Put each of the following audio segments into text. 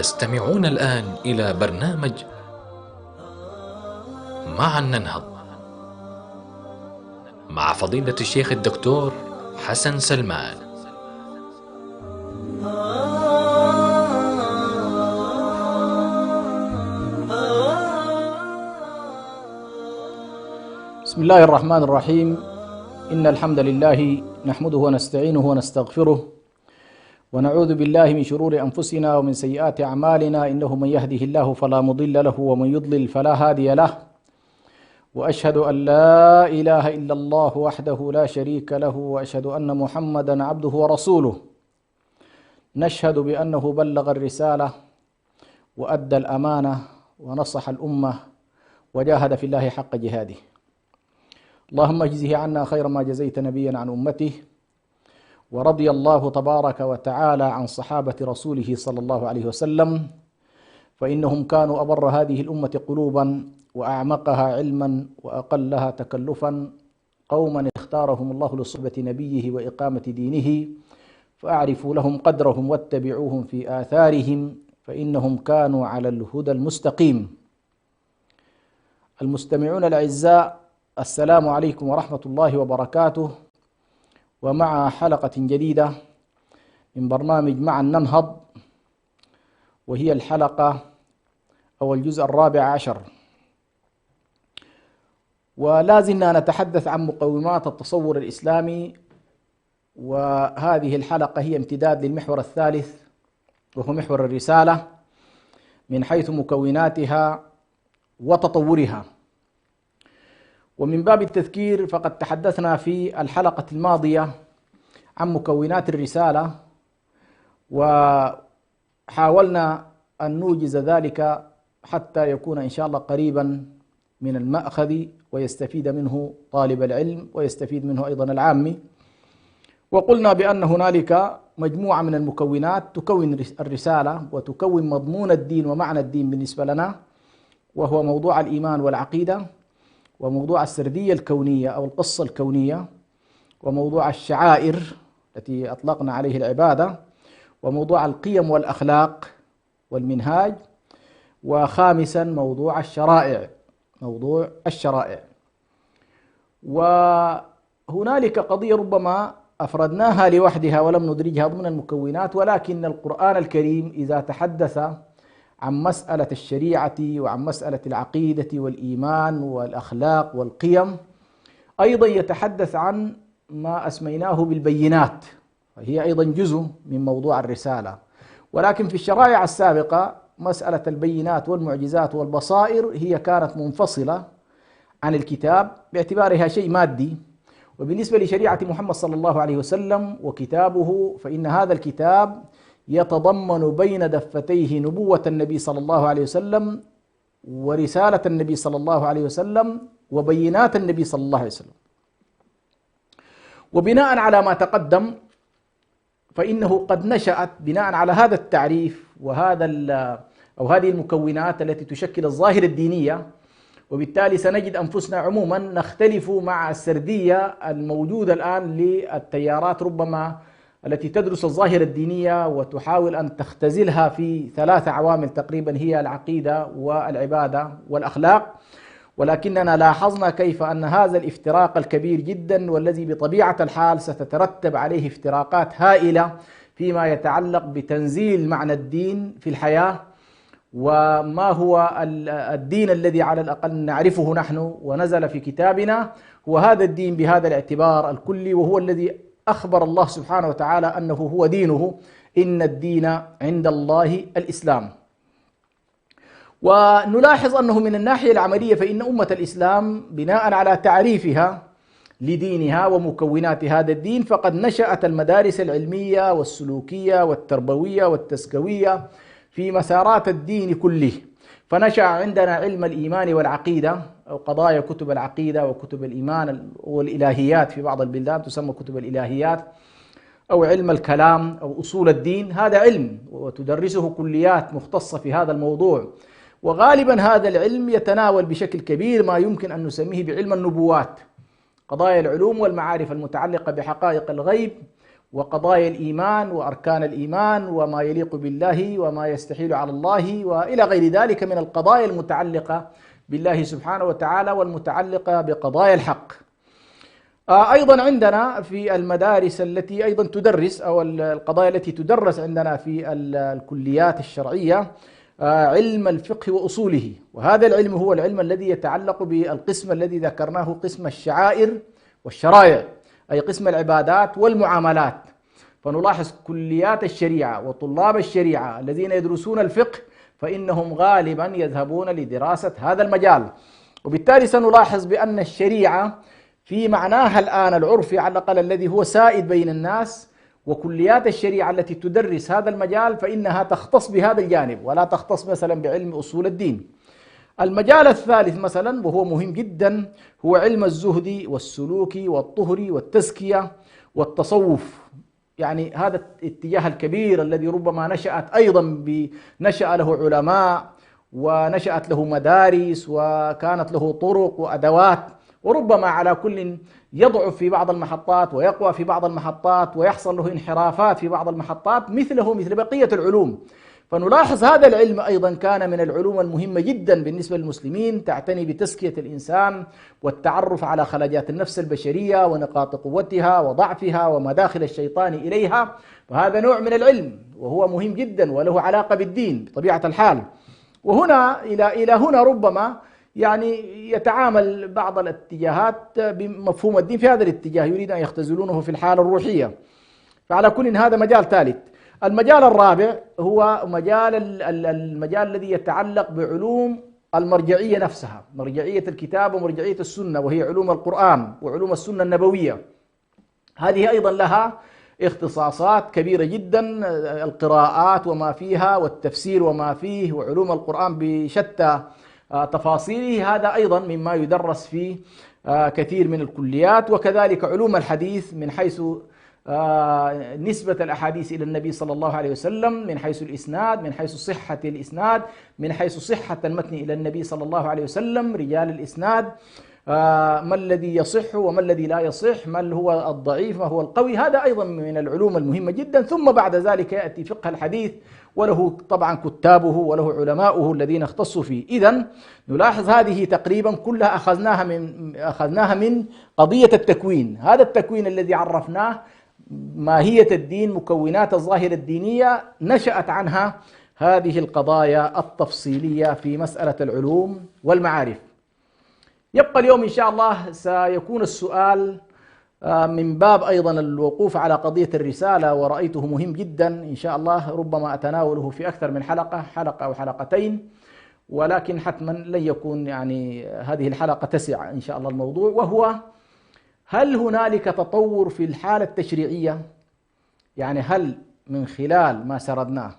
تستمعون الآن إلى برنامج معا ننهض مع فضيلة الشيخ الدكتور حسن سلمان. بسم الله الرحمن الرحيم. إن الحمد لله نحمده ونستعينه ونستغفره ونعوذ بالله من شرور أنفسنا ومن سيئات أعمالنا، إنه من يهده الله فلا مضل له ومن يضلل فلا هادي له، وأشهد أن لا إله إلا الله وحده لا شريك له، وأشهد أن محمدا عبده ورسوله. نشهد بأنه بلغ الرسالة وأدى الأمانة ونصح الأمة وجاهد في الله حق جهاده. اللهم اجزه عنا خير ما جزيت نبيا عن أمته، ورضي الله تبارك وتعالى عن صحابة رسوله صلى الله عليه وسلم، فإنهم كانوا أبر هذه الأمة قلوبا وأعمقها علما وأقلها تكلفا، قوما اختارهم الله لصحبة نبيه وإقامة دينه، فأعرفوا لهم قدرهم واتبعوهم في آثارهم، فإنهم كانوا على الهدى المستقيم. المستمعون الأعزاء، السلام عليكم ورحمة الله وبركاته، ومع حلقة جديدة من برنامج معا ننهض، وهي الحلقة أو الجزء 14، ولا زلنا نتحدث عن مقومات التصور الإسلامي، وهذه الحلقة هي امتداد للمحور الثالث وهو محور الرسالة من حيث مكوناتها وتطورها. ومن باب التذكير فقد تحدثنا في الحلقة الماضية عن مكونات الرسالة، وحاولنا أن نوجز ذلك حتى يكون إن شاء الله قريبا من المأخذ ويستفيد منه طالب العلم ويستفيد منه أيضا العامي. وقلنا بأن هنالك مجموعة من المكونات تكون الرسالة وتكون مضمون الدين ومعنى الدين بالنسبة لنا، وهو موضوع الإيمان والعقيدة، وموضوع السردية الكونية أو القصة الكونية، وموضوع الشعائر التي أطلقنا عليه العبادة، وموضوع القيم والأخلاق والمنهاج، وخامسا موضوع الشرائع. وهنالك قضية ربما أفردناها لوحدها ولم ندرجها ضمن المكونات، ولكن القرآن الكريم إذا تحدث عن مسألة الشريعة وعن مسألة العقيدة والإيمان والأخلاق والقيم، أيضا يتحدث عن ما أسميناه بالبينات، وهي أيضا جزء من موضوع الرسالة. ولكن في الشرائع السابقة مسألة البينات والمعجزات والبصائر هي كانت منفصلة عن الكتاب باعتبارها شيء مادي. وبالنسبة لشريعة محمد صلى الله عليه وسلم وكتابه، فإن هذا الكتاب يتضمن بين دفتيه نبوة النبي صلى الله عليه وسلم ورسالة النبي صلى الله عليه وسلم وبينات النبي صلى الله عليه وسلم. وبناء على ما تقدم فإنه قد نشأت بناء على هذا التعريف هذه المكونات التي تشكل الظاهرة الدينية، وبالتالي سنجد أنفسنا عموما نختلف مع السردية الموجودة الآن للتيارات ربما التي تدرس الظاهرة الدينية وتحاول أن تختزلها في 3 عوامل تقريبا، هي العقيدة والعبادة والأخلاق. ولكننا لاحظنا كيف أن هذا الافتراق الكبير جدا، والذي بطبيعة الحال ستترتب عليه افتراقات هائلة فيما يتعلق بتنزيل معنى الدين في الحياة، وما هو الدين الذي على الأقل نعرفه نحن ونزل في كتابنا، هو هذا الدين بهذا الاعتبار الكلي، وهو الذي أخبر الله سبحانه وتعالى أنه هو دينه، إن الدين عند الله الإسلام. ونلاحظ أنه من الناحية العملية فإن أمة الإسلام بناء على تعريفها لدينها ومكونات هذا الدين، فقد نشأت المدارس العلمية والسلوكية والتربوية والتزكوية في مسارات الدين كله. فنشأ عندنا علم الإيمان والعقيدة أو قضايا كتب العقيدة وكتب الإيمان والإلهيات، في بعض البلدان تسمى كتب الإلهيات، أو علم الكلام أو أصول الدين. هذا علم وتدرسه كليات مختصة في هذا الموضوع، وغالبا هذا العلم يتناول بشكل كبير ما يمكن أن نسميه بعلم النبوات، قضايا العلوم والمعارف المتعلقة بحقائق الغيب وقضايا الإيمان وأركان الإيمان وما يليق بالله وما يستحيل على الله وإلى غير ذلك من القضايا المتعلقة بالله سبحانه وتعالى والمتعلقة بقضايا الحق. أيضا عندنا في المدارس التي أيضا تدرس أو القضايا التي تدرس عندنا في الكليات الشرعية علم الفقه وأصوله، وهذا العلم هو العلم الذي يتعلق بالقسم الذي ذكرناه قسم الشعائر والشرائع، أي قسم العبادات والمعاملات. فنلاحظ كليات الشريعة وطلاب الشريعة الذين يدرسون الفقه فإنهم غالبا يذهبون لدراسة هذا المجال، وبالتالي سنلاحظ بأن الشريعة في معناها الآن العرفي على الأقل الذي هو سائد بين الناس، وكليات الشريعة التي تدرس هذا المجال فإنها تختص بهذا الجانب ولا تختص مثلا بعلم أصول الدين. المجال الثالث مثلا وهو مهم جدا هو علم الزهد والسلوك والطهر والتزكية والتصوف، يعني هذا الاتجاه الكبير الذي ربما نشأت أيضا نشأ له علماء ونشأت له مدارس وكانت له طرق وأدوات، وربما على كل يضعف في بعض المحطات ويقوى في بعض المحطات ويحصل له انحرافات في بعض المحطات مثله مثل بقية العلوم. فنلاحظ هذا العلم أيضا كان من العلوم المهمة جدا بالنسبة للمسلمين، تعتني بتزكية الإنسان والتعرف على خلاجات النفس البشرية ونقاط قوتها وضعفها ومداخل الشيطان إليها، فهذا نوع من العلم وهو مهم جدا وله علاقة بالدين بطبيعة الحال. وهنا إلى هنا ربما يعني يتعامل بعض الاتجاهات بمفهوم الدين في هذا الاتجاه، يريد أن يختزلونه في الحالة الروحية. فعلى كل هذا مجال ثالث. المجال الرابع هو المجال الذي يتعلق بعلوم المرجعية نفسها، مرجعية الكتاب ومرجعية السنة، وهي علوم القرآن وعلوم السنة النبوية. هذه أيضا لها اختصاصات كبيرة جدا، القراءات وما فيها والتفسير وما فيه وعلوم القرآن بشتى تفاصيله، هذا أيضا مما يدرس في كثير من الكليات. وكذلك علوم الحديث من حيث نسبة الأحاديث إلى النبي صلى الله عليه وسلم، من حيث الإسناد، من حيث صحة الإسناد، من حيث صحة المتن إلى النبي صلى الله عليه وسلم، رجال الإسناد، ما الذي يصح وما الذي لا يصح، ما هو الضعيف ما هو القوي، هذا أيضا من العلوم المهمة جدا. ثم بعد ذلك يأتي فقه الحديث وله طبعا كتابه وله علماؤه الذين اختصوا فيه. إذن نلاحظ هذه تقريبا كلها أخذناها من قضية التكوين، هذا التكوين الذي عرفناه ماهية الدين، مكونات الظاهرة الدينية، نشأت عنها هذه القضايا التفصيلية في مسألة العلوم والمعارف. يبقى اليوم إن شاء الله سيكون السؤال من باب أيضا الوقوف على قضية الرسالة، ورأيته مهم جدا إن شاء الله، ربما أتناوله في أكثر من حلقة أو حلقتين، ولكن حتما لن يكون يعني هذه الحلقة تسع إن شاء الله الموضوع، وهو هل هنالك تطور في الحالة التشريعية؟ يعني هل من خلال ما سردناه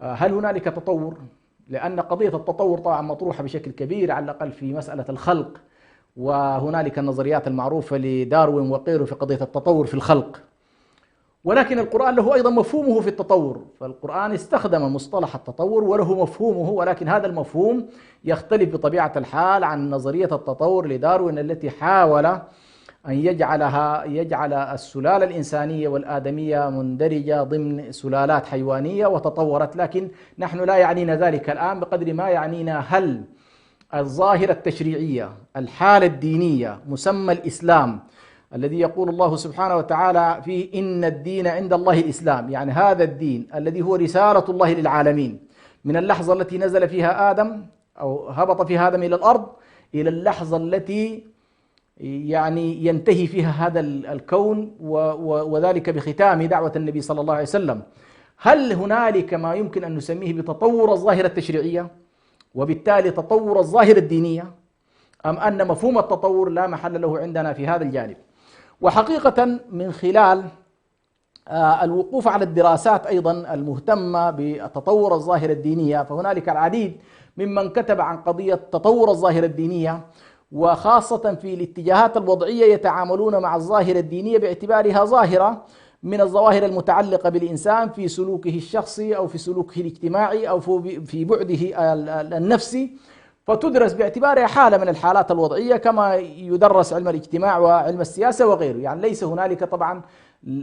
هل هنالك تطور؟ لأن قضية التطور طبعا مطروحة بشكل كبير على الأقل في مسألة الخلق، وهنالك النظريات المعروفة لداروين وغيره في قضية التطور في الخلق، ولكن القرآن له أيضا مفهومه في التطور، فالقرآن استخدم مصطلح التطور وله مفهومه، ولكن هذا المفهوم يختلف بطبيعة الحال عن نظرية التطور لداروين التي حاول أن يجعل السلالة الإنسانية والآدمية مندرجة ضمن سلالات حيوانية وتطورت، لكن نحن لا يعنينا ذلك الآن بقدر ما يعنينا هل الظاهرة التشريعية، الحالة الدينية، مسمى الإسلام الذي يقول الله سبحانه وتعالى فيه إن الدين عند الله الإسلام، يعني هذا الدين الذي هو رسالة الله للعالمين من اللحظة التي نزل فيها آدم أو هبط فيها آدم إلى الأرض إلى اللحظة التي يعني ينتهي فيها هذا الكون، وذلك بختام دعوة النبي صلى الله عليه وسلم. هل هنالك ما يمكن أن نسميه بتطور الظاهرة التشريعية وبالتالي تطور الظاهرة الدينية، أم أن مفهوم التطور لا محل له عندنا في هذا الجانب؟ وحقيقة من خلال الوقوف على الدراسات أيضا المهتمة بتطور الظاهرة الدينية، فهنالك العديد ممن كتب عن قضية تطور الظاهرة الدينية، وخاصة في الاتجاهات الوضعية يتعاملون مع الظاهرة الدينية باعتبارها ظاهرة من الظواهر المتعلقة بالإنسان في سلوكه الشخصي أو في سلوكه الاجتماعي أو في بعده النفسي، فتدرس باعتبارها حالة من الحالات الوضعية كما يدرس علم الاجتماع وعلم السياسة وغيره. يعني ليس هنالك طبعا،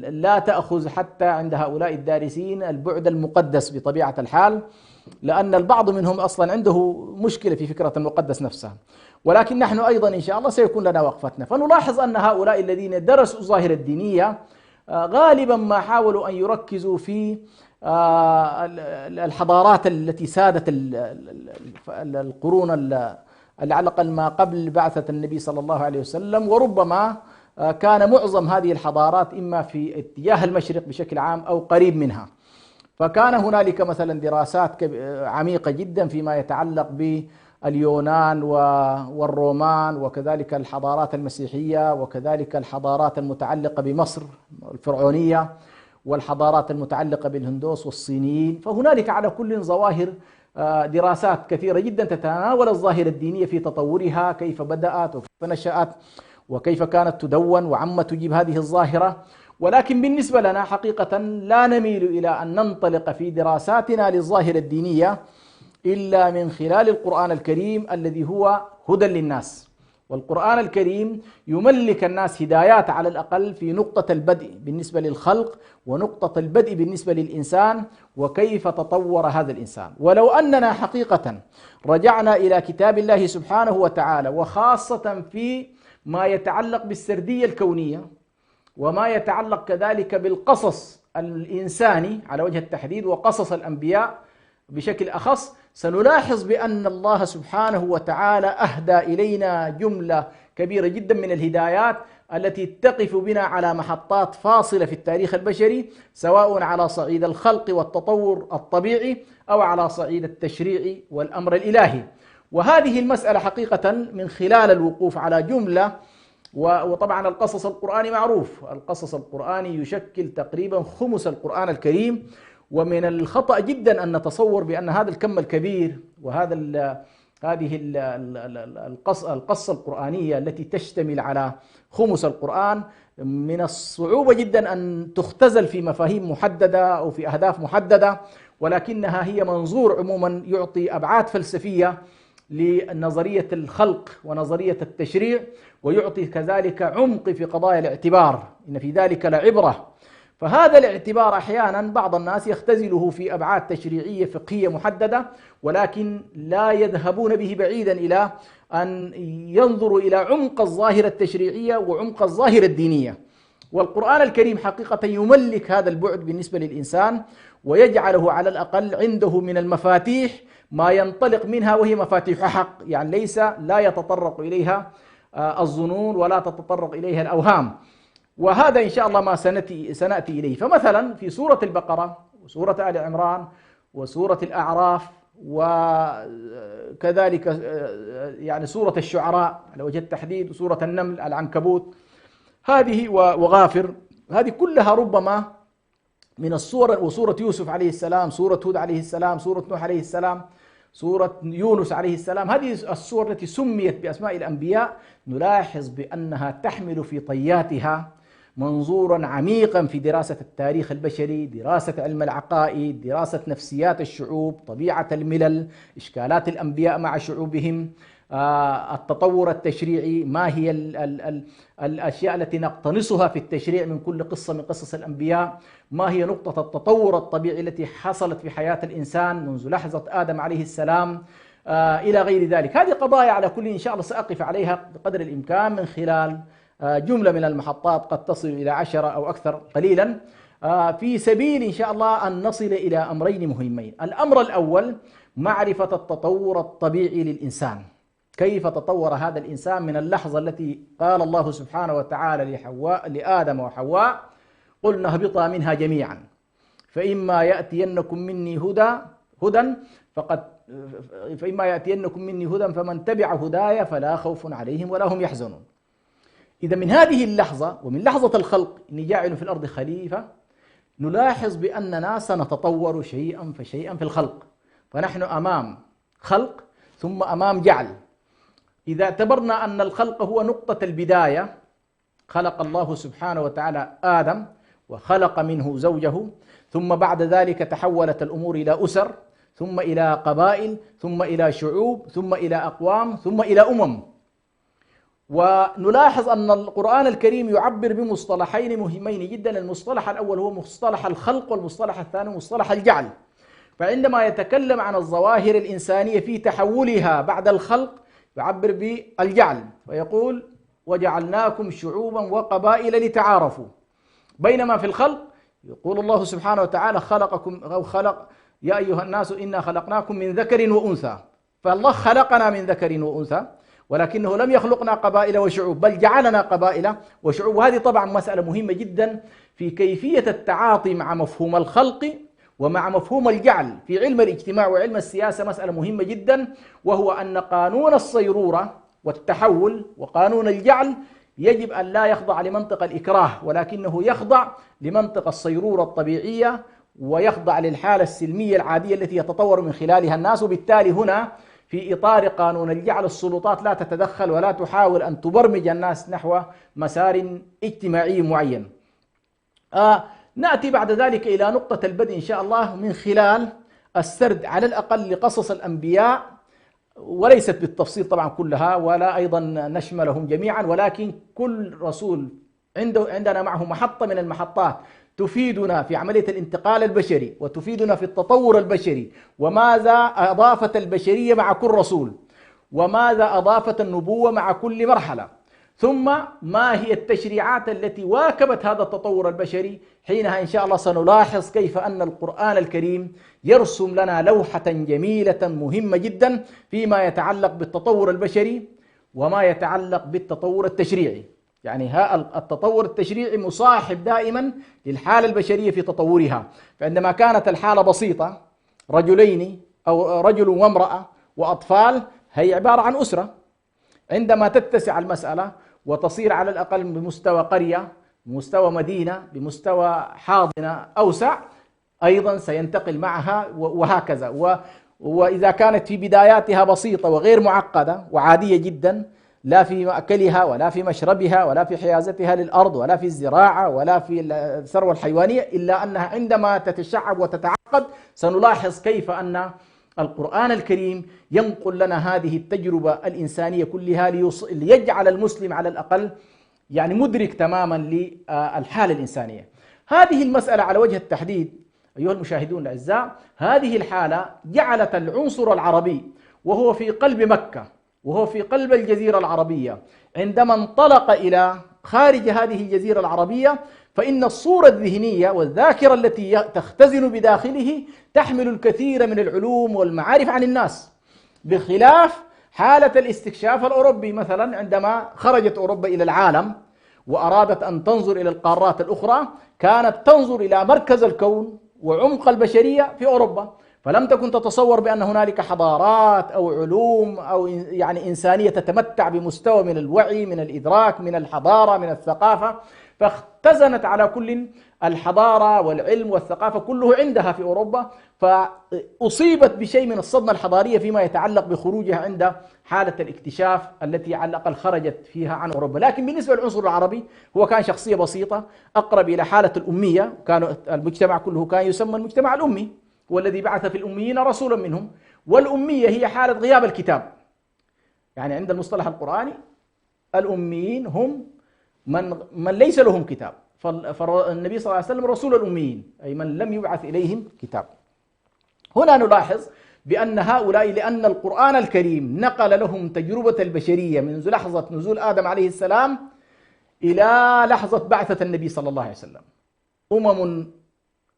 لا تأخذ حتى عند هؤلاء الدارسين البعد المقدس بطبيعة الحال، لأن البعض منهم أصلا عنده مشكلة في فكرة المقدس نفسها. ولكن نحن أيضا إن شاء الله سيكون لنا وقفتنا. فنلاحظ أن هؤلاء الذين درسوا الظاهرة الدينية غالبا ما حاولوا أن يركزوا في الحضارات التي سادت القرون اللي على الأقل ما قبل بعثة النبي صلى الله عليه وسلم، وربما كان معظم هذه الحضارات إما في اتجاه المشرق بشكل عام أو قريب منها. فكان هنالك مثلا دراسات عميقة جدا فيما يتعلق باليونان والرومان، وكذلك الحضارات المسيحية، وكذلك الحضارات المتعلقة بمصر الفرعونية، والحضارات المتعلقة بالهندوس والصينيين. فهنالك على كل ظواهر دراسات كثيرة جدا تتناول الظاهرة الدينية في تطورها، كيف بدأت وكيف نشأت وكيف كانت تدون وعما تجيب هذه الظاهرة. ولكن بالنسبة لنا حقيقة لا نميل إلى أن ننطلق في دراساتنا للظاهرة الدينية إلا من خلال القرآن الكريم الذي هو هدى للناس. والقرآن الكريم يملك الناس هدايات على الأقل في نقطة البدء بالنسبة للخلق، ونقطة البدء بالنسبة للإنسان، وكيف تطور هذا الإنسان. ولو أننا حقيقة رجعنا إلى كتاب الله سبحانه وتعالى، وخاصة في ما يتعلق بالسردية الكونية، وما يتعلق كذلك بالقصص الإنساني على وجه التحديد، وقصص الأنبياء بشكل أخص، سنلاحظ بأن الله سبحانه وتعالى أهدى إلينا جملة كبيرة جدا من الهدايات التي تقف بنا على محطات فاصلة في التاريخ البشري، سواء على صعيد الخلق والتطور الطبيعي أو على صعيد التشريع والأمر الإلهي. وهذه المسألة حقيقة من خلال الوقوف على جملة، وطبعا القصص القرآني معروف، القصص القرآني يشكل تقريبا خمس القرآن الكريم. ومن الخطأ جدا أن نتصور بأن هذا الكم الكبير هذه القصة القرآنية التي تشتمل على خمس القرآن من الصعوبة جدا أن تختزل في مفاهيم محددة أو في أهداف محددة، ولكنها هي منظور عموما يعطي أبعاد فلسفية لنظرية الخلق ونظرية التشريع، ويعطي كذلك عمق في قضايا الاعتبار، إن في ذلك لعبرة. فهذا الاعتبار أحيانا بعض الناس يختزله في أبعاد تشريعية فقهية محددة، ولكن لا يذهبون به بعيدا إلى أن ينظروا إلى عمق الظاهرة التشريعية وعمق الظاهرة الدينية. والقرآن الكريم حقيقة يملك هذا البعد بالنسبة للإنسان، ويجعله على الأقل عنده من المفاتيح ما ينطلق منها، وهي مفاتيح حق، يعني لا يتطرق إليها الظنون ولا تتطرق إليها الأوهام. وهذا إن شاء الله ما سنأتي إليه. فمثلا في سورة البقرة وسورة آل عمران وسورة الأعراف، وكذلك يعني سورة الشعراء على وجه التحديد، وسورة النمل، العنكبوت، هذه وغافر، هذه كلها ربما من السور، وسورة يوسف عليه السلام، سورة هود عليه السلام، سورة نوح عليه السلام، سورة يونس عليه السلام، هذه السور التي سميت بأسماء الأنبياء، نلاحظ بأنها تحمل في طياتها منظورا عميقا في دراسة التاريخ البشري، دراسة علم العقائد، دراسة نفسيات الشعوب، طبيعة الملل، إشكالات الأنبياء مع شعوبهم، التطور التشريعي، ما هي الأشياء التي نقتنصها في التشريع من كل قصة من قصص الأنبياء، ما هي نقطة التطور الطبيعي التي حصلت في حياة الإنسان منذ لحظة آدم عليه السلام إلى غير ذلك. هذه قضايا على كل إن شاء الله سأقف عليها بقدر الإمكان من خلال جملة من المحطات قد تصل إلى 10 أو أكثر قليلا، في سبيل إن شاء الله أن نصل إلى أمرين مهمين. الأمر الأول معرفة التطور الطبيعي للإنسان، كيف تطور هذا الإنسان من اللحظة التي قال الله سبحانه وتعالى لآدم وحواء: قلنا اهبطا منها جميعا فإما يأتينكم مني هدى فمن تبع هدايا فلا خوف عليهم ولا هم يحزنون. إذا من هذه اللحظة ومن لحظة الخلق إني جاعل في الأرض خليفة، نلاحظ بأننا سنتطور شيئا فشيئا في الخلق. فنحن أمام خلق ثم أمام جعل. إذا اعتبرنا أن الخلق هو نقطة البداية، خلق الله سبحانه وتعالى آدم وخلق منه زوجه، ثم بعد ذلك تحولت الأمور إلى أسر، ثم إلى قبائل، ثم إلى شعوب، ثم إلى أقوام، ثم إلى أمم. ونلاحظ أن القرآن الكريم يعبر بمصطلحين مهمين جدا. المصطلح الأول هو مصطلح الخلق، والمصطلح الثاني مصطلح الجعل. فعندما يتكلم عن الظواهر الإنسانية في تحولها بعد الخلق يعبر بالجعل، ويقول وجعلناكم شعوبا وقبائل لتعارفوا. بينما في الخلق يقول الله سبحانه وتعالى خلقكم أو خلق يا أيها الناس إنا خلقناكم من ذكر وأنثى. فالله خلقنا من ذكر وأنثى، ولكنه لم يخلقنا قبائل وشعوب، بل جعلنا قبائل وشعوب. وهذه طبعا مسألة مهمة جدا في كيفية التعاطي مع مفهوم الخلق ومع مفهوم الجعل في علم الاجتماع وعلم السياسة. مسألة مهمة جدا، وهو أن قانون الصيرورة والتحول وقانون الجعل يجب أن لا يخضع لمنطق الإكراه، ولكنه يخضع لمنطق الصيرورة الطبيعية، ويخضع للحالة السلمية العادية التي يتطور من خلالها الناس. وبالتالي هنا في إطار قانون الجعل السلطات لا تتدخل ولا تحاول أن تبرمج الناس نحو مسار اجتماعي معين. نأتي بعد ذلك إلى نقطة البدء إن شاء الله من خلال السرد على الأقل لقصص الأنبياء، وليست بالتفصيل طبعا كلها ولا أيضا نشملهم جميعا، ولكن كل رسول عندنا معه محطة من المحطات تفيدنا في عملية الانتقال البشري وتفيدنا في التطور البشري، وماذا أضافت البشرية مع كل رسول، وماذا أضافت النبوة مع كل مرحلة، ثم ما هي التشريعات التي واكبت هذا التطور البشري. حينها إن شاء الله سنلاحظ كيف أن القرآن الكريم يرسم لنا لوحة جميلة مهمة جدا فيما يتعلق بالتطور البشري وما يتعلق بالتطور التشريعي. يعني التطور التشريعي مصاحب دائما للحالة البشرية في تطورها. فعندما كانت الحالة بسيطة، رجلين أو رجل وامرأة وأطفال، هي عبارة عن أسرة. عندما تتسع المسألة وتصير على الأقل بمستوى قرية، بمستوى مدينة، بمستوى حاضنة أوسع، أيضا سينتقل معها وهكذا. وإذا كانت في بداياتها بسيطة وغير معقدة وعادية جدا، لا في مأكلها ولا في مشربها ولا في حيازتها للأرض ولا في الزراعة ولا في الثروة الحيوانية، إلا أنها عندما تتشعب وتتعقد سنلاحظ كيف أن القرآن الكريم ينقل لنا هذه التجربة الإنسانية كلها ليجعل المسلم على الأقل يعني مدرك تماما للحالة الإنسانية. هذه المسألة على وجه التحديد أيها المشاهدون الأعزاء، هذه الحالة جعلت العنصر العربي وهو في قلب مكة وهو في قلب الجزيرة العربية، عندما انطلق إلى خارج هذه الجزيرة العربية، فإن الصورة الذهنية والذاكرة التي تختزن بداخله تحمل الكثير من العلوم والمعارف عن الناس، بخلاف حالة الاستكشاف الأوروبي مثلا. عندما خرجت أوروبا إلى العالم وأرادت أن تنظر إلى القارات الأخرى، كانت تنظر إلى مركز الكون وعمق البشرية في أوروبا، فلم تكن تتصور بأن هنالك حضارات أو علوم أو يعني إنسانية تتمتع بمستوى من الوعي، من الإدراك، من الحضارة، من الثقافة. فاختزنت على كل الحضارة والعلم والثقافة كله عندها في أوروبا، فأصيبت بشيء من الصدمة الحضارية فيما يتعلق بخروجها عند حالة الاكتشاف التي على الأقل خرجت فيها عن أوروبا. لكن بالنسبة للعنصر العربي هو كان شخصية بسيطة أقرب إلى حالة الأمية. كان المجتمع كله كان يسمى المجتمع الأمي، والذي بعث في الأميين رسولا منهم. والأمية هي حالة غياب الكتاب. يعني عند المصطلح القرآني الأميين هم من ليس لهم كتاب، فالنبي صلى الله عليه وسلم رسول الأميين، أي من لم يبعث إليهم كتاب. هنا نلاحظ بأن هؤلاء، لأن القرآن الكريم نقل لهم تجربة البشرية منذ لحظة نزول آدم عليه السلام إلى لحظة بعثة النبي صلى الله عليه وسلم، أمم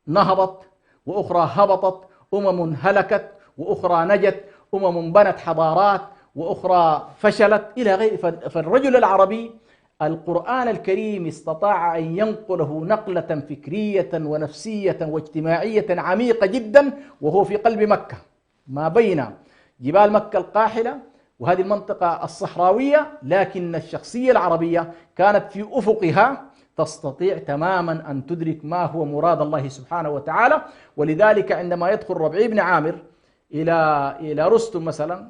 نهضت وأخرى هبطت، أمم هلكت وأخرى نجت، أمم بنت حضارات وأخرى فشلت إلى غير. فالرجل العربي القرآن الكريم استطاع أن ينقله نقلة فكرية ونفسية واجتماعية عميقة جدا وهو في قلب مكة، ما بين جبال مكة القاحلة وهذه المنطقة الصحراوية، لكن الشخصية العربية كانت في أفقها تستطيع تماما أن تدرك ما هو مراد الله سبحانه وتعالى. ولذلك عندما يدخل ربعي بن عامر إلى رستم مثلا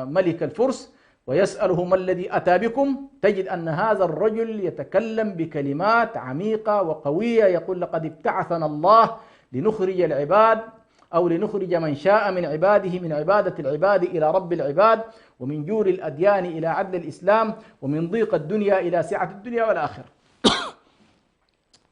ملك الفرس ويسأله ما الذي أتى بكم، تجد أن هذا الرجل يتكلم بكلمات عميقة وقوية، يقول لقد ابتعثنا الله لنخرج العباد أو لنخرج من شاء من عباده من عبادة العباد إلى رب العباد، ومن جور الأديان إلى عدل الإسلام، ومن ضيق الدنيا إلى سعة الدنيا والآخرة.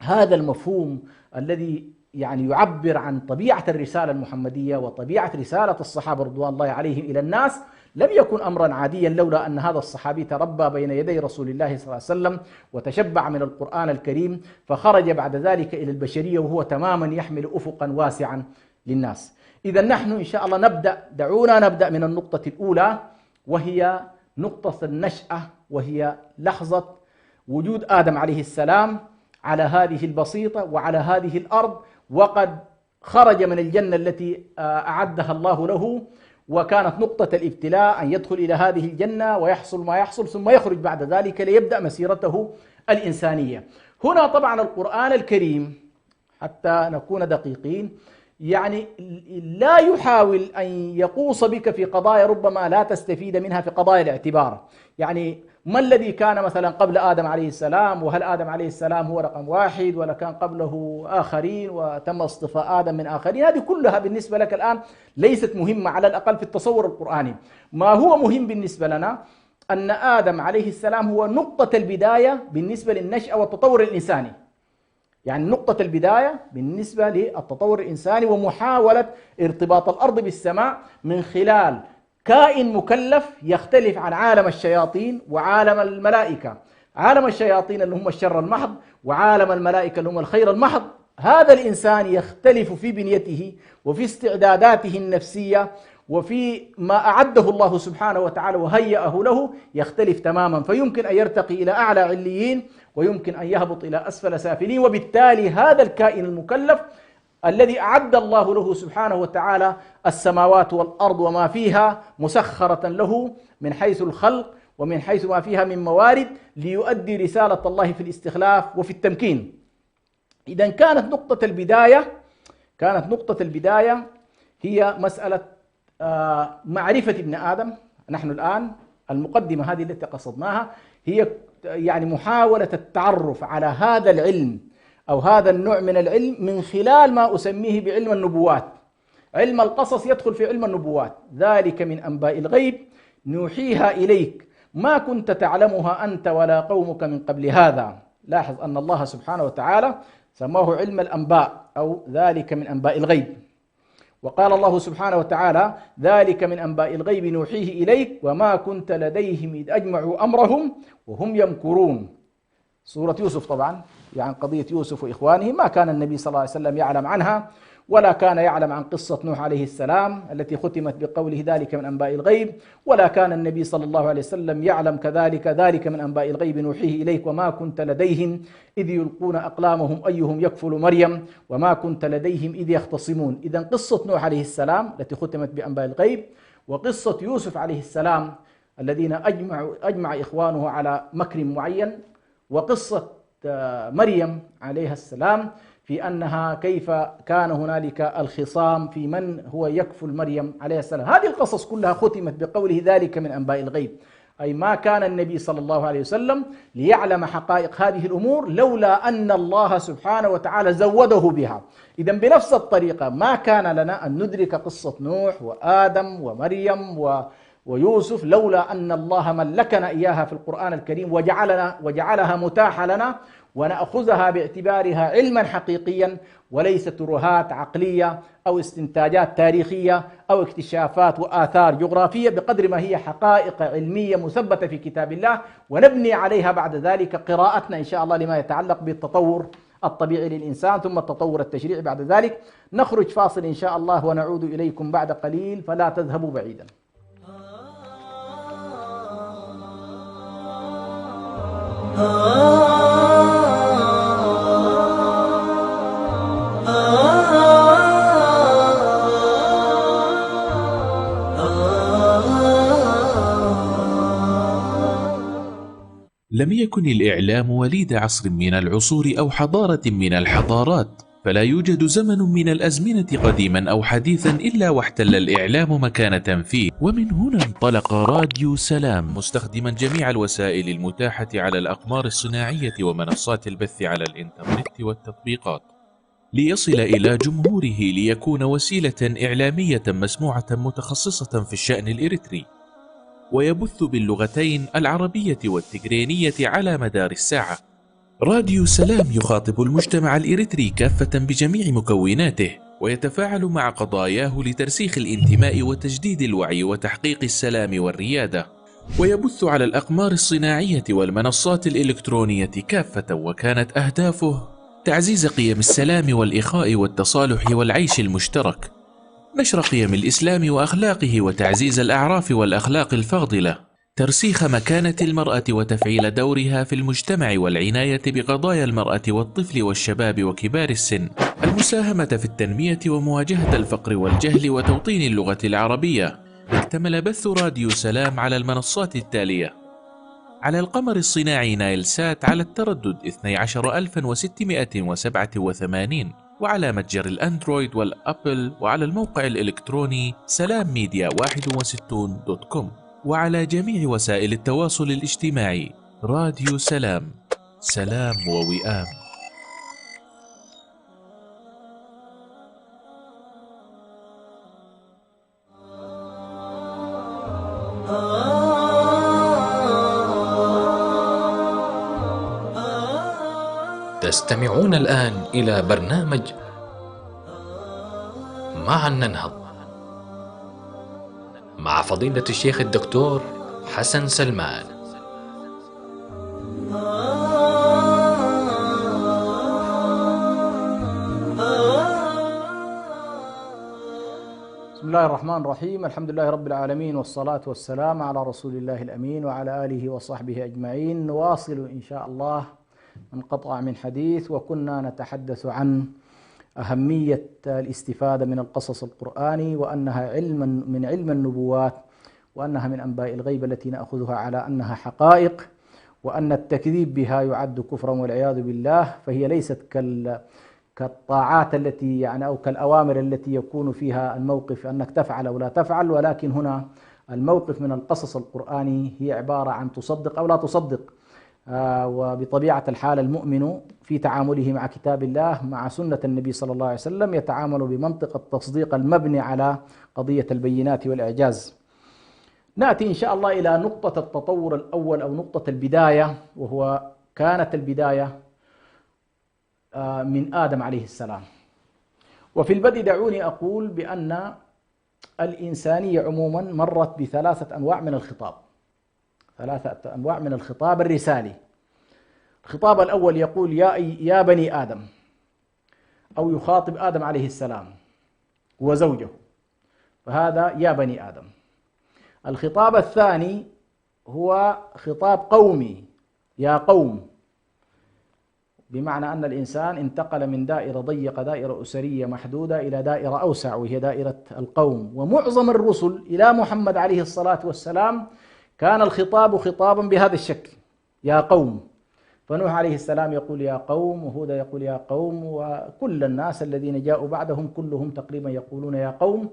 هذا المفهوم الذي يعني يعبر عن طبيعة الرسالة المحمدية وطبيعة رسالة الصحابة رضوان الله عليهم إلى الناس لم يكن أمرا عاديا لولا أن هذا الصحابي تربى بين يدي رسول الله صلى الله عليه وسلم وتشبع من القرآن الكريم، فخرج بعد ذلك إلى البشرية وهو تماما يحمل أفقا واسعا للناس. إذا نحن إن شاء الله دعونا نبدأ من النقطة الأولى، وهي نقطة النشأة، وهي لحظة وجود آدم عليه السلام على هذه البسيطة وعلى هذه الأرض، وقد خرج من الجنة التي أعدها الله له، وكانت نقطة الابتلاء أن يدخل إلى هذه الجنة ويحصل ما يحصل، ثم يخرج بعد ذلك ليبدأ مسيرته الإنسانية. هنا طبعا القرآن الكريم حتى نكون دقيقين يعني لا يحاول أن يقوص بك في قضايا ربما لا تستفيد منها في قضايا الاعتبار. يعني ما الذي كان مثلا قبل آدم عليه السلام، وهل آدم عليه السلام هو رقم واحد ولا كان قبله آخرين وتم اصطفاء آدم من آخرين، هذه كلها بالنسبة لك الآن ليست مهمة على الأقل في التصور القرآني. ما هو مهم بالنسبة لنا أن آدم عليه السلام هو نقطة البداية بالنسبة للنشأة والتطور الإنساني، يعني نقطة البداية بالنسبة للتطور الإنساني ومحاولة ارتباط الأرض بالسماء من خلال كائن مكلف يختلف عن عالم الشياطين وعالم الملائكة. عالم الشياطين اللي هم الشر المحض، وعالم الملائكة اللي هم الخير المحض. هذا الإنسان يختلف في بنيته وفي استعداداته النفسية وفي ما أعده الله سبحانه وتعالى وهيأه له، يختلف تماما، فيمكن أن يرتقي إلى أعلى عليين ويمكن أن يهبط إلى أسفل سافلين. وبالتالي هذا الكائن المكلف الذي أعد الله له سبحانه وتعالى السماوات والأرض وما فيها مسخرة له من حيث الخلق ومن حيث ما فيها من موارد ليؤدي رسالة الله في الاستخلاف وفي التمكين. إذن كانت نقطة البداية هي مسألة معرفة ابن آدم. نحن الآن المقدمة هذه التي قصدناها هي يعني محاولة التعرف على هذا العلم أو هذا النوع من العلم من خلال ما أسميه بعلم النبوات. علم القصص يدخل في علم النبوات. ذلك من أنباء الغيب نوحيها إليك ما كنت تعلمها أنت ولا قومك من قبل هذا. لاحظ أن الله سبحانه وتعالى سماه علم الأنباء أو ذلك من أنباء الغيب. وقال الله سبحانه وتعالى ذلك من أنباء الغيب نوحيه إليك وما كنت لديهم إذ أجمعوا أمرهم وهم يمكرون. سورة يوسف طبعا، يعني قضية يوسف وإخوانه ما كان النبي صلى الله عليه وسلم يعلم عنها، ولا كان يعلم عن قصة نوح عليه السلام التي ختمت بقوله ذلك من أنباء الغيب، ولا كان النبي صلى الله عليه وسلم يعلم كذلك ذلك من أنباء الغيب نوحيه إليك وما كنت لديهم إذ يلقون أقلامهم أيهم يكفل مريم وما كنت لديهم إذ يختصمون. إذن قصة نوح عليه السلام التي ختمت بأنباء الغيب، وقصة يوسف عليه السلام الذين أجمع إخوانه على مكر معين، وقصة مريم عليها السلام في أنها كيف كان هنالك الخصام في من هو يكفل مريم عليه السلام. هذه القصص كلها ختمت بقوله ذلك من أنباء الغيب، أي ما كان النبي صلى الله عليه وسلم ليعلم حقائق هذه الأمور لولا أن الله سبحانه وتعالى زوده بها. إذن بنفس الطريقة ما كان لنا أن ندرك قصة نوح وآدم ومريم ويوسف لولا أن الله ملكنا إياها في القرآن الكريم وجعلها متاحة لنا ونأخذها باعتبارها علما حقيقيا وليس ترهات عقلية أو استنتاجات تاريخية أو اكتشافات وآثار جغرافية، بقدر ما هي حقائق علمية مثبتة في كتاب الله، ونبني عليها بعد ذلك قراءتنا إن شاء الله لما يتعلق بالتطور الطبيعي للإنسان ثم التطور التشريعي. بعد ذلك نخرج فاصل إن شاء الله ونعود إليكم بعد قليل، فلا تذهبوا بعيدا. لم يكن الإعلام وليد عصر من العصور أو حضارة من الحضارات، فلا يوجد زمن من الأزمنة قديما أو حديثا إلا واحتل الإعلام مكانة فيه. ومن هنا انطلق راديو سلام مستخدما جميع الوسائل المتاحة على الأقمار الصناعية ومنصات البث على الإنترنت والتطبيقات ليصل إلى جمهوره ليكون وسيلة إعلامية مسموعة متخصصة في الشأن الإريتري، ويبث باللغتين العربية والتجرينية على مدار الساعة. راديو سلام يخاطب المجتمع الإريتري كافة بجميع مكوناته، ويتفاعل مع قضاياه لترسيخ الانتماء وتجديد الوعي وتحقيق السلام والريادة، ويبث على الأقمار الصناعية والمنصات الإلكترونية كافة، وكانت أهدافه تعزيز قيم السلام والإخاء والتصالح والعيش المشترك، نشر قيم الإسلام وأخلاقه وتعزيز الأعراف والأخلاق الفاضلة، ترسيخ مكانة المرأة وتفعيل دورها في المجتمع والعناية بقضايا المرأة والطفل والشباب وكبار السن، المساهمة في التنمية ومواجهة الفقر والجهل وتوطين اللغة العربية. اكتمل بث راديو سلام على المنصات التالية: على القمر الصناعي نايل سات على التردد 12687، وعلى متجر الأندرويد والأبل، وعلى الموقع الإلكتروني سلامميديا61.com، وعلى جميع وسائل التواصل الاجتماعي. راديو سلام، سلام ووئام. تستمعون الآن إلى برنامج معا ننهض مع فضيلة الشيخ الدكتور حسن سلمان. بسم الله الرحمن الرحيم، الحمد لله رب العالمين، والصلاة والسلام على رسول الله الأمين وعلى آله وصحبه أجمعين. نواصل إن شاء الله من قطع من حديث، وكنا نتحدث عن أهمية الاستفادة من القصص القرآني، وأنها من علم النبوات، وأنها من أنباء الغيب التي نأخذها على أنها حقائق، وأن التكذيب بها يعد كفرا والعياذ بالله. فهي ليست كالطاعات التي أو كالأوامر التي يكون فيها الموقف أنك تفعل أو لا تفعل، ولكن هنا الموقف من القصص القرآني هي عبارة عن تصدق أو لا تصدق. وبطبيعة الحال المؤمن في تعامله مع كتاب الله مع سنة النبي صلى الله عليه وسلم يتعامل بمنطق التصديق المبني على قضية البينات والإعجاز. نأتي إن شاء الله إلى نقطة التطور الأول أو نقطة البداية، وهو كانت البداية من آدم عليه السلام. وفي البدء دعوني أقول بأن الإنسانية عموما مرت بثلاثة أنواع من الخطاب، ثلاثة أنواع من الخطاب الرسالي. الخطاب الأول يقول يا بني آدم، أو يخاطب آدم عليه السلام وزوجه، فهذا يا بني آدم. الخطاب الثاني هو خطاب قومي، يا قوم، بمعنى أن الإنسان انتقل من دائرة ضيقة، دائرة أسرية محدودة، إلى دائرة أوسع وهي دائرة القوم. ومعظم الرسل إلى محمد عليه الصلاة والسلام كان الخطاب خطابا بهذا الشكل، يا قوم. فنوح عليه السلام يقول يا قوم، وهود يقول يا قوم، وكل الناس الذين جاءوا بعدهم كلهم تقريبا يقولون يا قوم،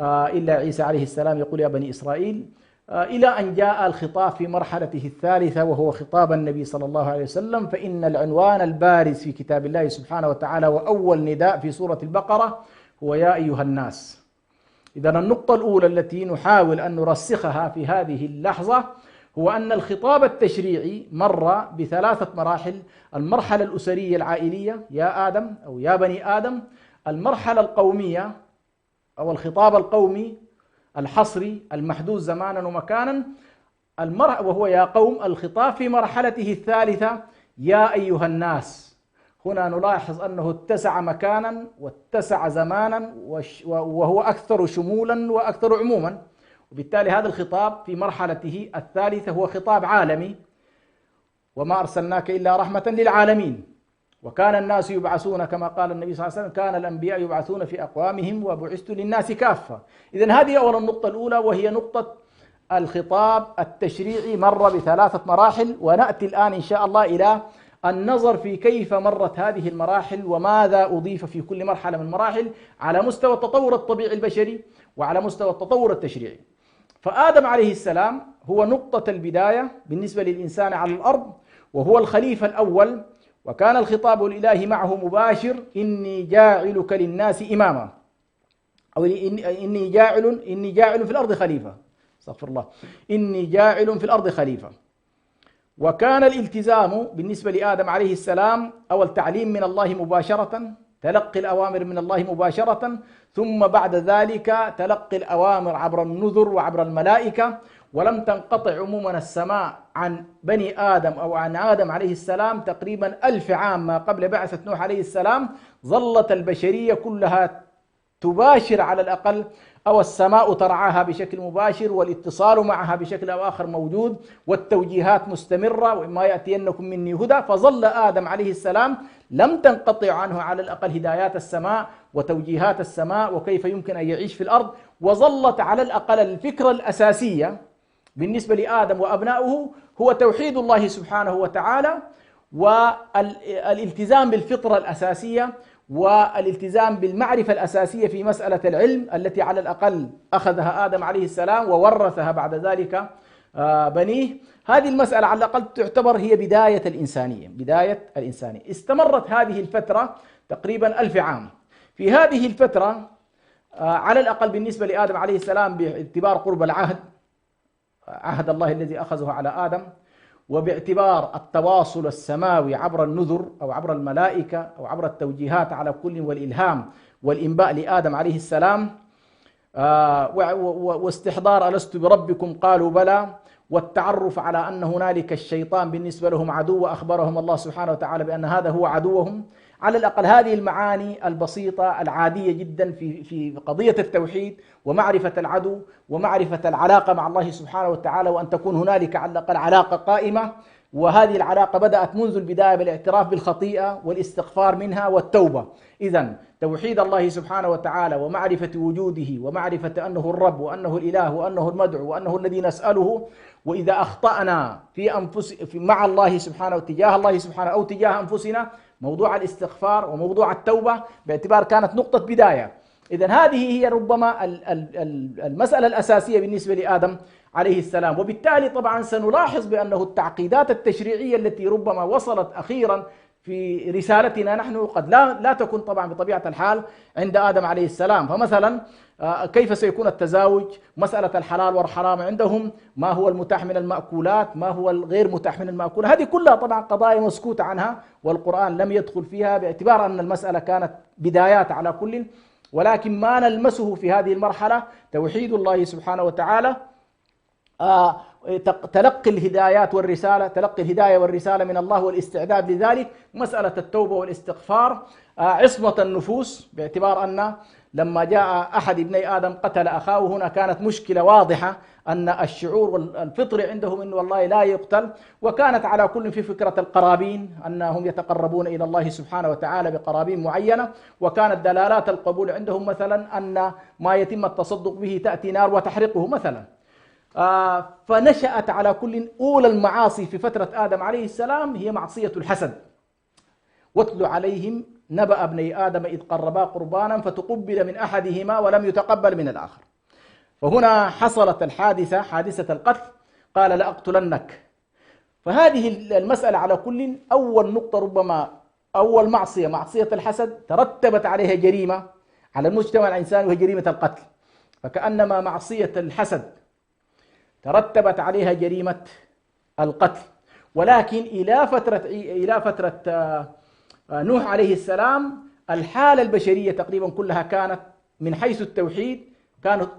إلا عيسى عليه السلام يقول يا بني إسرائيل، إلى أن جاء الخطاب في مرحلته الثالثة وهو خطاب النبي صلى الله عليه وسلم. فإن العنوان البارز في كتاب الله سبحانه وتعالى وأول نداء في سورة البقرة هو يا أيها الناس. إذن النقطة الأولى التي نحاول أن نرسخها في هذه اللحظة هو أن الخطاب التشريعي مر بثلاثة مراحل: المرحلة الأسرية العائلية، يا آدم أو يا بني آدم; المرحلة القومية أو الخطاب القومي الحصري المحدود زمانا ومكانا، وهو يا قوم. الخطاب في مرحلته الثالثة يا أيها الناس. هنا نلاحظ أنه اتسع مكانا واتسع زمانا، وهو أكثر شمولا وأكثر عموما، وبالتالي هذا الخطاب في مرحلته الثالثة هو خطاب عالمي: وما أرسلناك إلا رحمة للعالمين. وكان الناس يبعثون كما قال النبي صلى الله عليه وسلم: كان الأنبياء يبعثون في أقوامهم وبعثت للناس كافة. إذن هذه أولا النقطة الأولى، وهي نقطة الخطاب التشريعي مر بثلاثة مراحل. ونأتي الآن إن شاء الله إلى النظر في كيف مرت هذه المراحل، وماذا أضيف في كل مرحلة من المراحل على مستوى التطور الطبيعي البشري وعلى مستوى التطور التشريعي. فآدم عليه السلام هو نقطة البداية بالنسبة للإنسان على الأرض، وهو الخليفة الأول، وكان الخطاب الإلهي معه مباشر: إني جاعلك للناس إماما، أو إني جاعل في الأرض خليفة، استغفر الله، إني جاعل في الأرض خليفة. وكان الالتزام بالنسبة لآدم عليه السلام أو التعليم من الله مباشرة، تلقي الأوامر من الله مباشرة، ثم بعد ذلك تلقي الأوامر عبر النذر وعبر الملائكة. ولم تنقطع عموما السماء عن بني آدم أو عن آدم عليه السلام تقريبا 1000 عام ما قبل بعثة نوح عليه السلام. ظلت البشرية كلها تباشر على الأقل، أو السماء ترعاها بشكل مباشر، والاتصال معها بشكل أو آخر موجود، والتوجيهات مستمرة: وإما يأتينكم مني هدى. فظل آدم عليه السلام لم تنقطع عنه على الأقل هدايات السماء وتوجيهات السماء وكيف يمكن أن يعيش في الأرض. وظلت على الأقل الفكرة الأساسية بالنسبة لآدم وأبنائه هو توحيد الله سبحانه وتعالى، والالتزام بالفطرة الأساسية، والالتزام بالمعرفة الأساسية في مسألة العلم التي على الأقل أخذها آدم عليه السلام وورثها بعد ذلك بنيه. هذه المسألة على الأقل تعتبر هي بداية الإنسانية، بداية الإنسانية. استمرت هذه الفترة تقريبا 1000 عام. في هذه الفترة على الأقل بالنسبة لآدم عليه السلام، باعتبار قرب العهد، عهد الله الذي أخذه على آدم، وباعتبار التواصل السماوي عبر النذر أو عبر الملائكة أو عبر التوجيهات على كل، والإلهام والإنباء لآدم عليه السلام، واستحضار ألست بربكم قالوا بلى، والتعرف على أن هنالك الشيطان بالنسبة لهم عدو، وأخبرهم الله سبحانه وتعالى بأن هذا هو عدوهم. على الأقل هذه المعاني البسيطة العادية جدا في قضية التوحيد ومعرفة العدو ومعرفة العلاقة مع الله سبحانه وتعالى، وأن تكون هنالك على الأقل علاقة قائمة. وهذه العلاقة بدأت منذ البداية بالاعتراف بالخطيئة والاستغفار منها والتوبة. إذن توحيد الله سبحانه وتعالى ومعرفة وجوده ومعرفة أنه الرب وأنه الإله وأنه المدعو وأنه الذي نسأله. وإذا أخطأنا مع الله سبحانه تجاه الله سبحانه أو تجاه أنفسنا، موضوع الاستغفار وموضوع التوبة باعتبار كانت نقطة بداية. إذن هذه هي ربما المسألة الأساسية بالنسبة لآدم عليه السلام. وبالتالي طبعا سنلاحظ بأنه التعقيدات التشريعية التي ربما وصلت أخيرا في رسالتنا نحن قد لا تكون طبعا بطبيعة الحال عند آدم عليه السلام. فمثلا كيف سيكون التزاوج، مسألة الحلال والحرام عندهم، ما هو المتاح من المأكولات، ما هو الغير متاح من المأكولات، هذه كلها طبعا قضايا مسكوت عنها والقرآن لم يدخل فيها، باعتبار أن المسألة كانت بدايات على كل. ولكن ما نلمسه في هذه المرحلة توحيد الله سبحانه وتعالى، تلقي الهدايات والرسالة، تلقي الهداية والرسالة من الله والاستعداد لذلك، مسألة التوبة والاستغفار، عصمة النفوس، باعتبار أن لما جاء أحد ابني آدم قتل أخاه، هنا كانت مشكلة واضحة أن الشعور والفطر عندهم أنه والله لا يقتل. وكانت على كل في فكرة القرابين، أنهم يتقربون إلى الله سبحانه وتعالى بقرابين معينة. وكانت دلالات القبول عندهم مثلا أن ما يتم التصدق به تأتي نار وتحرقه مثلا. فنشأت على كل أولى المعاصي في فترة آدم عليه السلام هي معصية الحسد. واتل عليهم نبأ ابني آدم إذ قربا قربانا فتقبل من أحدهما ولم يتقبل من الآخر. فهنا حصلت الحادثة، حادثة القتل، قال لأقتلنك. فهذه المسألة على كل أول نقطة، ربما أول معصية الحسد ترتبت عليها جريمة على المجتمع الإنساني وهي جريمة القتل. فكأنما معصية الحسد ترتبت عليها جريمة القتل. ولكن إلى فترة نوح عليه السلام الحالة البشرية تقريبا كلها كانت من حيث التوحيد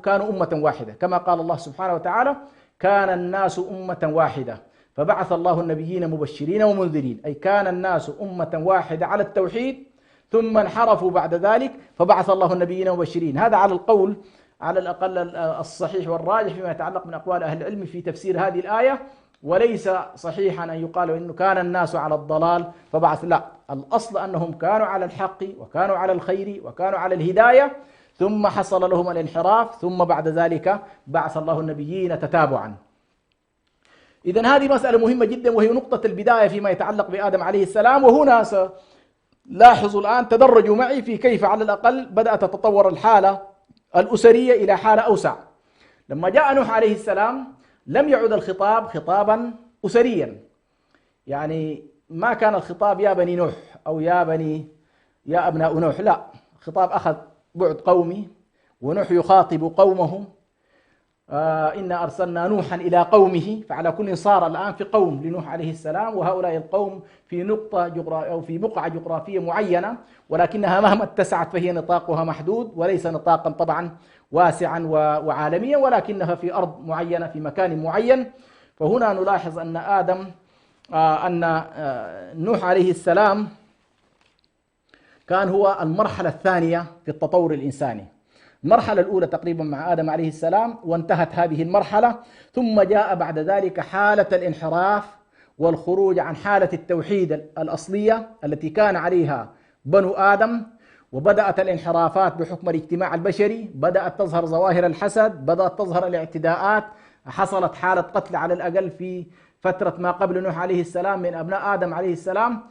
كانوا أمة واحدة، كما قال الله سبحانه وتعالى: كان الناس أمة واحدة فبعث الله النبيين مبشرين ومنذرين. أي كان الناس أمة واحدة على التوحيد، ثم انحرفوا بعد ذلك فبعث الله النبيين مبشرين. هذا على القول على الأقل الصحيح والراجح فيما يتعلق من أقوال أهل العلم في تفسير هذه الآية. وليس صحيحا أن يقال إنه كان الناس على الضلال فبعث، لا، الأصل أنهم كانوا على الحق وكانوا على الخير وكانوا على الهداية، ثم حصل لهم الانحراف، ثم بعد ذلك بعث الله النبيين تتابعا. إذن هذه مسألة مهمة جدا، وهي نقطة البداية فيما يتعلق بآدم عليه السلام. وهنا سلاحظوا الآن، تدرجوا معي في كيف على الأقل بدأت تتطور الحالة الأسرية إلى حالة أوسع. لما جاء نوح عليه السلام لم يعد الخطاب خطابا أسريا، يعني ما كان الخطاب يا بني نوح أو يا أبناء نوح، لا، الخطاب أخذ بعد قومي، ونوح يخاطب قومه. إنا أرسلنا نوحا إلى قومه، فعلى كل صار الآن في قوم لنوح عليه السلام، وهؤلاء القوم في نقطة أو في بقعة جغرافية معينة، ولكنها مهما اتسعت فهي نطاقها محدود، وليس نطاقا طبعا واسعا وعالميا، ولكنها في أرض معينة في مكان معين. فهنا نلاحظ أن نوح عليه السلام كان هو المرحلة الثانية في التطور الإنساني. المرحلة الأولى تقريبا مع آدم عليه السلام، وانتهت هذه المرحلة، ثم جاء بعد ذلك حالة الانحراف والخروج عن حالة التوحيد الأصلية التي كان عليها بنو آدم، وبدأت الانحرافات بحكم الاجتماع البشري، بدأت تظهر ظواهر الحسد، بدأت تظهر الاعتداءات، حصلت حالة قتل على الأقل في فترة ما قبل نوح عليه السلام من أبناء آدم عليه السلام.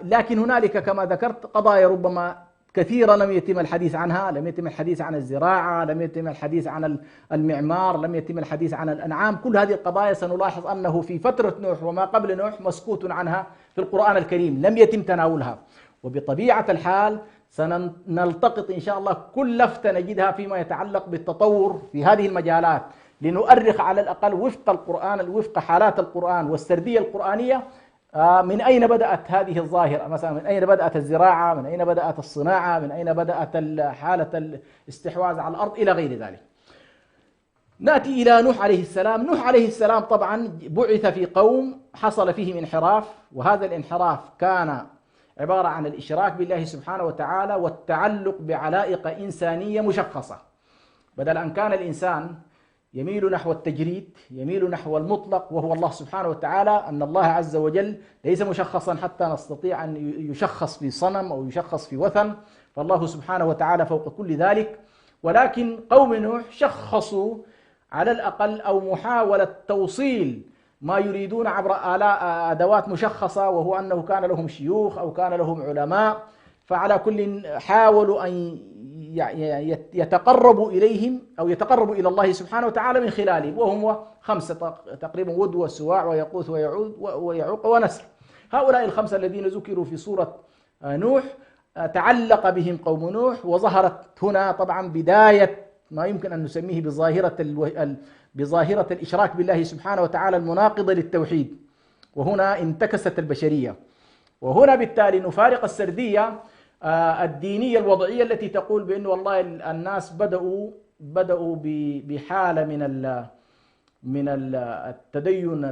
لكن هنالك كما ذكرت قضايا ربما كثيرة لم يتم الحديث عنها، لم يتم الحديث عن الزراعة، لم يتم الحديث عن المعمار، لم يتم الحديث عن الأنعام. كل هذه القضايا سنلاحظ أنه في فترة نوح وما قبل نوح مسكوت عنها في القرآن الكريم، لم يتم تناولها. وبطبيعة الحال سنلتقط إن شاء الله كل لفتة نجدها فيما يتعلق بالتطور في هذه المجالات، لنؤرخ على الأقل وفق القرآن، وفق حالات القرآن والسردية القرآنية، من أين بدأت هذه الظاهرة، مثلا من أين بدأت الزراعة، من أين بدأت الصناعة، من أين بدأت حالة الاستحواذ على الأرض إلى غير ذلك. نأتي إلى نوح عليه السلام. نوح عليه السلام طبعا بعث في قوم حصل فيهم انحراف، وهذا الانحراف كان عبارة عن الإشراك بالله سبحانه وتعالى والتعلق بعلائق إنسانية مشخصة. بدل أن كان الإنسان يميل نحو التجريد، يميل نحو المطلق وهو الله سبحانه وتعالى، أن الله عز وجل ليس مشخصا حتى نستطيع أن يشخص في صنم أو يشخص في وثن، فالله سبحانه وتعالى فوق كل ذلك. ولكن قوم نوح شخصوا على الأقل أو محاولة توصيل ما يريدون عبر أدوات مشخصة، وهو أنه كان لهم شيوخ أو كان لهم علماء، فعلى كل حاولوا أن يتقربوا إليهم أو يتقربوا إلى الله سبحانه وتعالى من خلالهم، وهم 5 تقريبا: ود وسواع ويقوث ويعوق ونسر. هؤلاء ال5 الذين ذكروا في سورة نوح تعلق بهم قوم نوح، وظهرت هنا طبعا بداية ما يمكن أن نسميه بظاهرة الإشراك بالله سبحانه وتعالى المناقضة للتوحيد، وهنا انتكست البشرية. وهنا بالتالي نفارق السردية الدينية الوضعية التي تقول بأن والله الناس بدأوا بحالة من التدين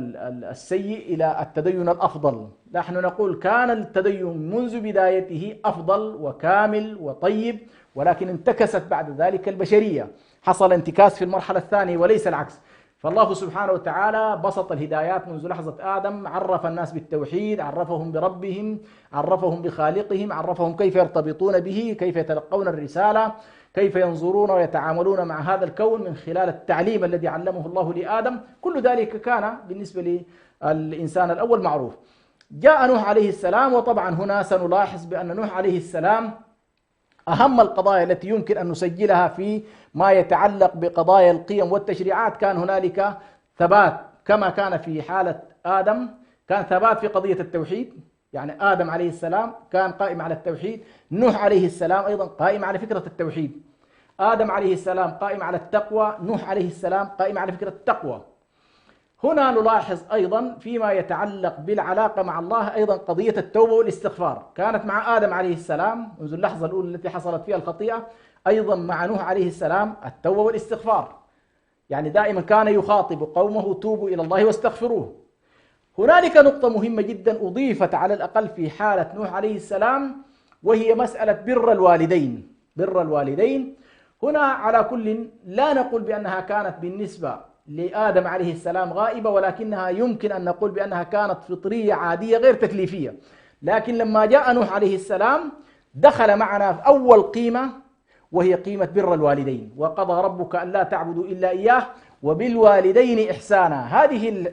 السيء إلى التدين الأفضل. نحن نقول كان التدين منذ بدايته أفضل وكامل وطيب، ولكن انتكست بعد ذلك البشرية، حصل انتكاس في المرحلة الثانية وليس العكس. فالله سبحانه وتعالى بسط الهدايات منذ لحظة آدم، عرف الناس بالتوحيد، عرفهم بربهم، عرفهم بخالقهم، عرفهم كيف يرتبطون به، كيف يتلقون الرسالة، كيف ينظرون ويتعاملون مع هذا الكون من خلال التعليم الذي علمه الله لآدم. كل ذلك كان بالنسبة للإنسان الأول معروف. جاء نوح عليه السلام، وطبعا هنا سنلاحظ بأن نوح عليه السلام أهم القضايا التي يمكن أن نسجلها في ما يتعلق بقضايا القيم والتشريعات، كان هنالك ثبات كما كان في حالة آدم، كان ثبات في قضية التوحيد، يعني آدم عليه السلام كان قائم على التوحيد، نوح عليه السلام أيضا قائم على فكرة التوحيد. آدم عليه السلام قائم على التقوى، نوح عليه السلام قائم على فكرة التقوى. هنا نلاحظ أيضا فيما يتعلق بالعلاقة مع الله أيضا قضية التوبة والاستغفار، كانت مع آدم عليه السلام منذ اللحظة الأولى التي حصلت فيها الخطيئة، أيضا مع نوح عليه السلام التوبة والاستغفار، يعني دائما كان يخاطب قومه: توبوا إلى الله واستغفروه. هنالك نقطة مهمة جدا أضيفت على الأقل في حالة نوح عليه السلام، وهي مسألة بر الوالدين. بر الوالدين هنا على كل لا نقول بأنها كانت بالنسبة لآدم عليه السلام غائبة، ولكنها يمكن أن نقول بأنها كانت فطرية عادية غير تكليفية. لكن لما جاء نوح عليه السلام دخل معنا في أول قيمة، وهي قيمة بر الوالدين: وقضى ربك ألا تعبدوا إلا إياه وبالوالدين إحسانا. هذه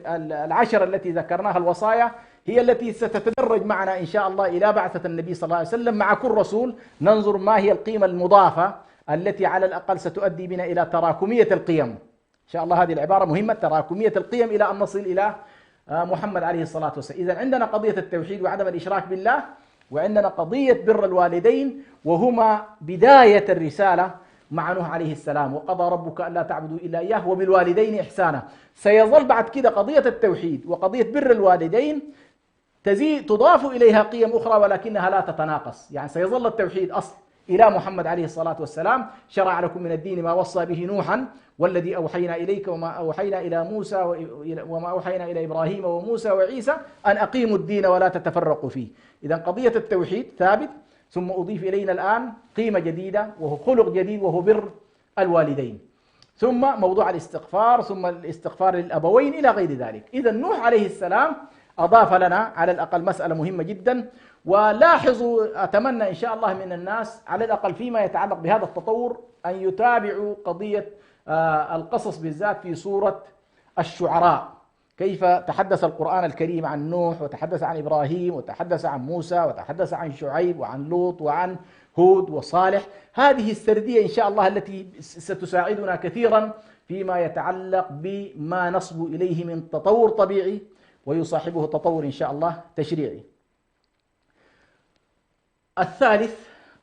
10 التي ذكرناها الوصايا هي التي ستتدرج معنا إن شاء الله إلى بعثة النبي صلى الله عليه وسلم. مع كل رسول ننظر ما هي القيمة المضافة التي على الأقل ستؤدي بنا إلى تراكمية القيم. إن شاء الله هذه العبارة مهمة: تراكمية القيم، إلى أن نصل إلى محمد عليه الصلاة والسلام. إذا عندنا قضية التوحيد وعدم الإشراك بالله، وعندنا قضية بر الوالدين، وهما بداية الرسالة مع نوح عليه السلام. وقضى ربك ألا تعبدوا إلا إياه وبالوالدين إحسانا. سيظل بعد كده قضية التوحيد وقضية بر الوالدين تضاف إليها قيم أخرى ولكنها لا تتناقص. يعني سيظل التوحيد أصل إلى محمد عليه الصلاة والسلام. شرع لكم من الدين ما وصى به نوحا والذي أوحينا إليك وما أوحينا إلى موسى وما أوحينا إلى إبراهيم وموسى وعيسى أن أقيموا الدين ولا تتفرقوا فيه. إذا قضية التوحيد ثابت، ثم أضيف إلينا الآن قيمة جديدة وهو خلق جديد وهو بر الوالدين، ثم موضوع الاستغفار، ثم الاستغفار للأبوين إلى غير ذلك. إذا نوح عليه السلام أضاف لنا على الأقل مسألة مهمة جدا. ولاحظوا، أتمنى إن شاء الله من الناس على الأقل فيما يتعلق بهذا التطور أن يتابعوا قضية القصص بالذات في سورة الشعراء، كيف تحدث القرآن الكريم عن نوح وتحدث عن إبراهيم وتحدث عن موسى وتحدث عن شعيب وعن لوط وعن هود وصالح. هذه السردية إن شاء الله التي ستساعدنا كثيرا فيما يتعلق بما نصب إليه من تطور طبيعي ويصاحبه تطور إن شاء الله تشريعي.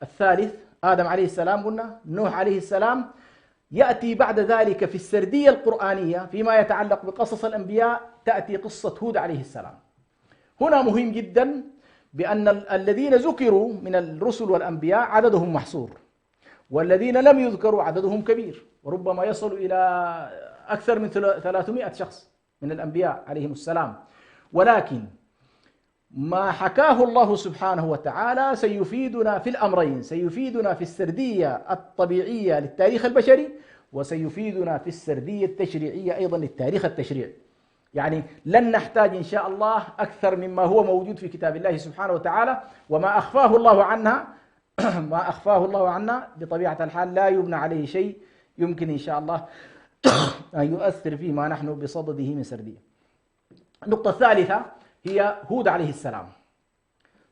الثالث آدم عليه السلام، قلنا نوح عليه السلام. يأتي بعد ذلك في السردية القرآنية فيما يتعلق بقصص الأنبياء تأتي قصة هود عليه السلام. هنا مهم جدا بأن الذين ذكروا من الرسل والأنبياء عددهم محصور، والذين لم يذكروا عددهم كبير، وربما يصل إلى أكثر من 300 شخص من الأنبياء عليهم السلام. ولكن ما حكاه الله سبحانه وتعالى سيفيدنا في الأمرين، سيفيدنا في السردية الطبيعية للتاريخ البشري، وسيفيدنا في السردية التشريعية أيضا للتاريخ التشريعي. يعني لن نحتاج إن شاء الله أكثر مما هو موجود في كتاب الله سبحانه وتعالى، وما أخفاه الله عنها ما أخفاه الله عنا بطبيعة الحال لا يبنى عليه شيء يمكن إن شاء الله أن يؤثر فيما نحن بصدده من سردية. النقطة الثالثة هي هود عليه السلام.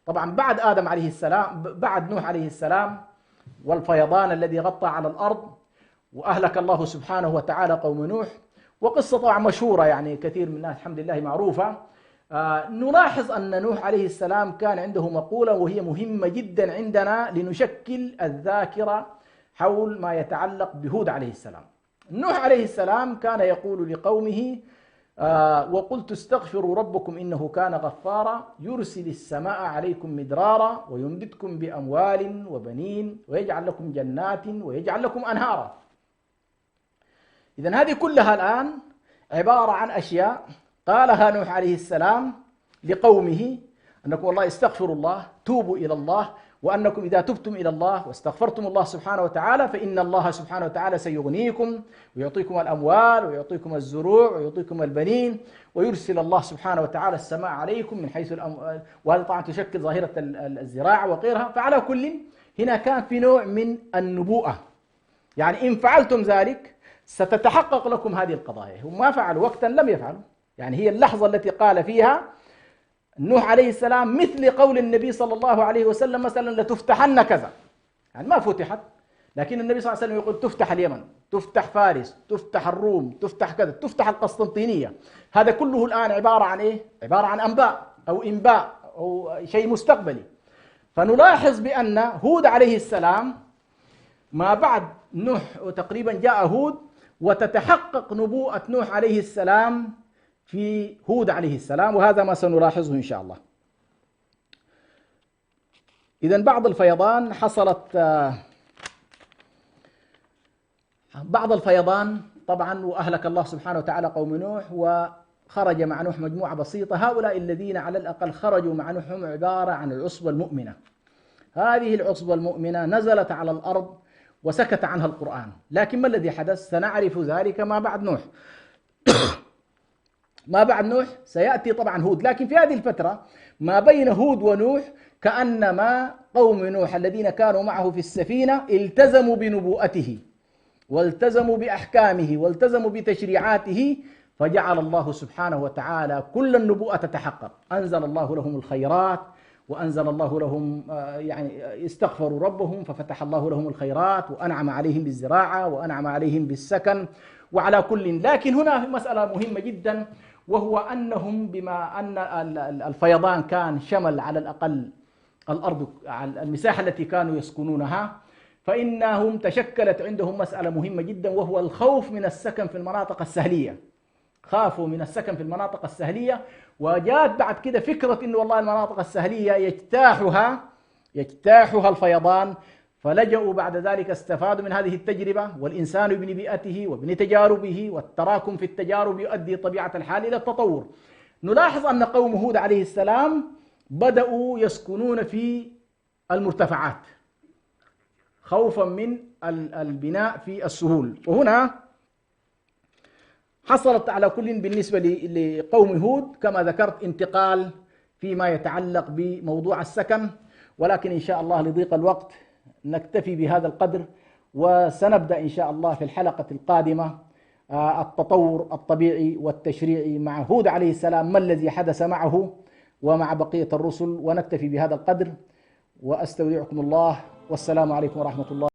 طبعا بعد آدم عليه السلام، بعد نوح عليه السلام والفيضان الذي غطى على الأرض وأهلك الله سبحانه وتعالى قوم نوح، وقصة طبعا مشهورة يعني كثير من الناس الحمد لله معروفة. نلاحظ أن نوح عليه السلام كان عنده مقولة وهي مهمة جدا عندنا لنشكل الذاكرة حول ما يتعلق بهود عليه السلام. نوح عليه السلام كان يقول لقومه: وقلت استغفروا ربكم إنه كان غفارا يرسل السماء عليكم مدرارا ويمددكم بأموال وبنين ويجعل لكم جنات ويجعل لكم أنهارا. إذن هذه كلها الآن عبارة عن أشياء قالها نوح عليه السلام لقومه: أنكم والله استغفروا الله، توبوا إلى الله، وأنكم إذا تبتم إلى الله واستغفرتم الله سبحانه وتعالى فإن الله سبحانه وتعالى سيغنيكم ويعطيكم الأموال ويعطيكم الزروع ويعطيكم البنين، ويرسل الله سبحانه وتعالى السماء عليكم من حيث وهذا طبعا تشكل ظاهرة الزراعة وغيرها. فعلى كل هنا كان في نوع من النبوءة، يعني إن فعلتم ذلك ستتحقق لكم هذه القضايا. هم ما فعلوا وقتا لم يفعلوا، يعني هي اللحظة التي قال فيها نوح عليه السلام مثل قول النبي صلى الله عليه وسلم مثلا: لتفتحن كذا، يعني ما فتحت، لكن النبي صلى الله عليه وسلم يقول تفتح اليمن، تفتح فارس، تفتح الروم، تفتح كذا، تفتح القسطنطينية. هذا كله الآن عبارة عن إيه؟ عبارة عن أنباء أو إنباء أو شيء مستقبلي. فنلاحظ بأن هود عليه السلام ما بعد نوح تقريبا جاء هود، وتتحقق نبوءة نوح عليه السلام في هود عليه السلام، وهذا ما سنلاحظه إن شاء الله. إذن بعض الفيضان حصلت، بعض الفيضان طبعا، وأهلك الله سبحانه وتعالى قوم نوح، وخرج مع نوح مجموعة بسيطة. هؤلاء الذين على الأقل خرجوا مع نوح هم عبارة عن العصبة المؤمنة. هذه العصبة المؤمنة نزلت على الأرض وسكت عنها القرآن، لكن ما الذي حدث؟ سنعرف ذلك ما بعد نوح. ما بعد نوح سيأتي طبعا هود، لكن في هذه الفترة ما بين هود ونوح كأنما قوم نوح الذين كانوا معه في السفينة التزموا بنبوءته والتزموا بأحكامه والتزموا بتشريعاته، فجعل الله سبحانه وتعالى كل النبوءة تتحقق. أنزل الله لهم الخيرات وأنزل الله لهم يعني استغفروا ربهم ففتح الله لهم الخيرات وأنعم عليهم بالزراعة وأنعم عليهم بالسكن وعلى كل. لكن هنا مسألة مهمة جدا، وهو أنهم بما أن الفيضان كان شمل على الأقل الأرض على المساحة التي كانوا يسكنونها، فإنهم تشكلت عندهم مسألة مهمة جدا، وهو الخوف من السكن في المناطق السهلية. خافوا من السكن في المناطق السهلية، وجاءت بعد كده فكرة إنه والله المناطق السهلية يجتاحها الفيضان، فلجأوا بعد ذلك استفادوا من هذه التجربة، والإنسان ابن بيئته وابن تجاربه، والتراكم في التجارب يؤدي طبيعة الحال إلى التطور. نلاحظ أن قوم هود عليه السلام بدأوا يسكنون في المرتفعات خوفا من البناء في السهول، وهنا حصلت على كل بالنسبة لقوم هود كما ذكرت انتقال فيما يتعلق بموضوع السكن، ولكن إن شاء الله لضيق الوقت نكتفي بهذا القدر، وسنبدأ إن شاء الله في الحلقة القادمة التطور الطبيعي والتشريعي مع هود عليه السلام، ما الذي حدث معه ومع بقية الرسل، ونكتفي بهذا القدر وأستودعكم الله، والسلام عليكم ورحمة الله.